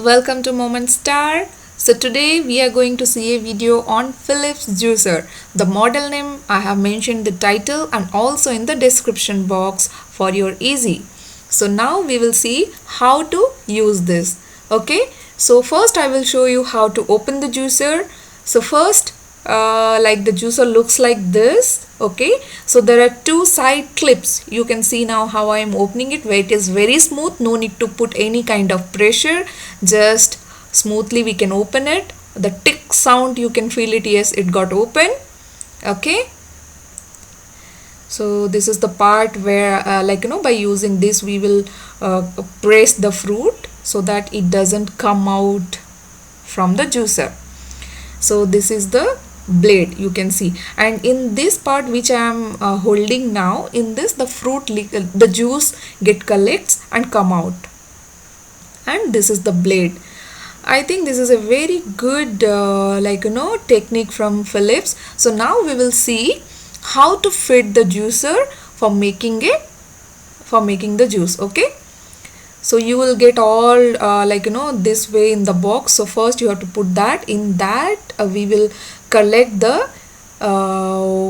welcome to Moment Star. So today we are going to see a video on Philips juicer. The model name I have mentioned the title and also in the description box for your easy. So now we will see how to use this. Okay, so first I will show you how to open the juicer. So first like the juicer looks like this. Okay, so there are two side clips. You can see now how I am opening it, where it is very smooth. No need to put any kind of pressure, just smoothly we can open it. The tick sound you can feel it. Yes, it got open. Okay, so this is the part where by using this we will press the fruit so that it doesn't come out from the juicer. So this is the blade, you can see, and in this part which I am holding now, in this the fruit the juice get collects and come out, and this is the blade. I think this is a very good technique from Philips. So now we will see how to fit the juicer for making the juice. Okay, so you will get all this way in the box. So first you have to put that in that we will collect the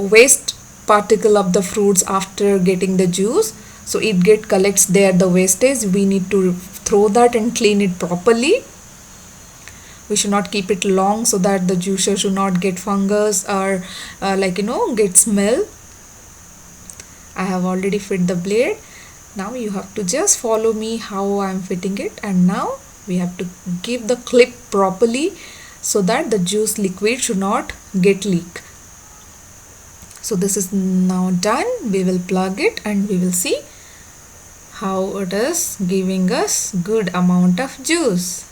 waste particle of the fruits after getting the juice. So it collects there the wastage. We need to throw that and clean it properly. We should not keep it long so that the juicer should not get fungus or get smell. I have already fit the blade. Now you have to just follow me how I am fitting it, and now we have to give the clip properly so that the juice liquid should not get leak. So this is now done. We will plug it and we will see how it is giving us good amount of juice.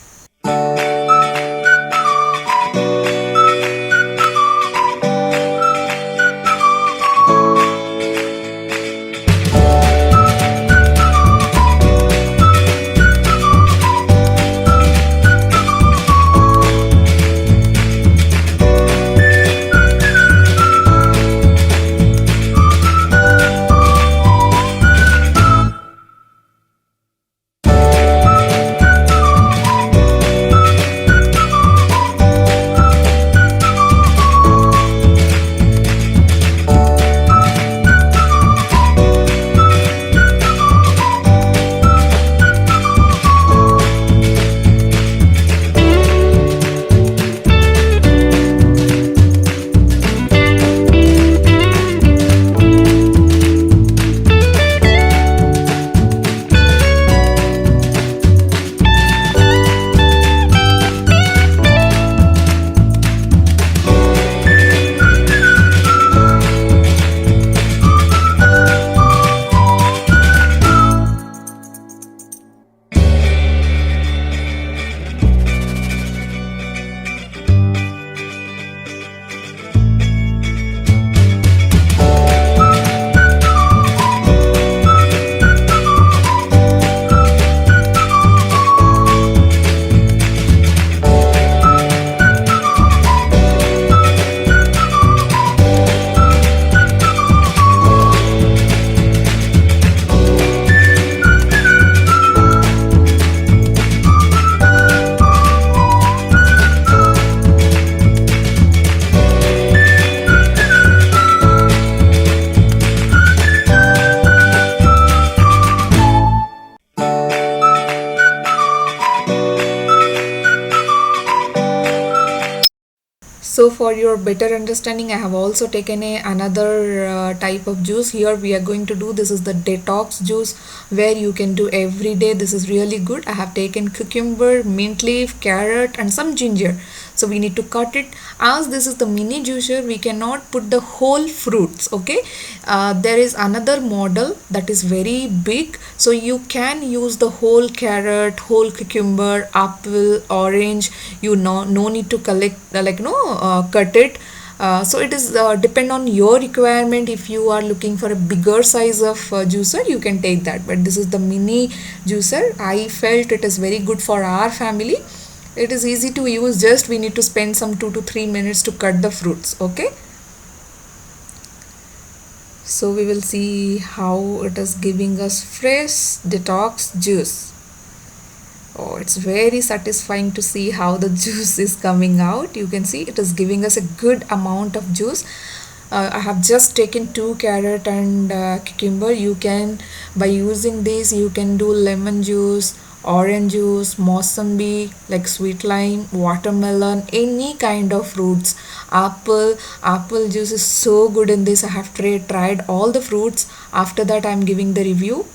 So for your better understanding, I have also taken another type of juice. Here we are going to do, this is the detox juice where you can do every day. This is really good. I have taken cucumber, mint leaf, carrot and some ginger. So we need to cut it. As this is the mini juicer, we cannot put the whole fruits. Okay, there is another model that is very big, so you can use the whole carrot, whole cucumber, apple, orange. No need to collect cut it. So it is depend on your requirement. If you are looking for a bigger size of juicer, you can take that, but this is the mini juicer. I felt it is very good for our family. It is easy to use, just we need to spend some 2 to 3 minutes to cut the fruits. Okay, so we will see how it is giving us fresh detox juice. Oh, it's very satisfying to see how the juice is coming out. You can see it is giving us a good amount of juice. I have just taken 2 carrot and cucumber. You can, by using this, you can do lemon juice, orange juice, mosambi, like sweet lime, watermelon, any kind of fruits. Apple juice is so good in this. I have tried all the fruits. After that, I'm giving the review.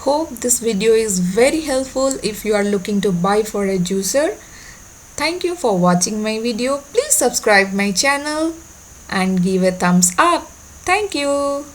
Hope this video is very helpful if you are looking to buy for a juicer. Thank you for watching my video. Please subscribe my channel and give a thumbs up. Thank you.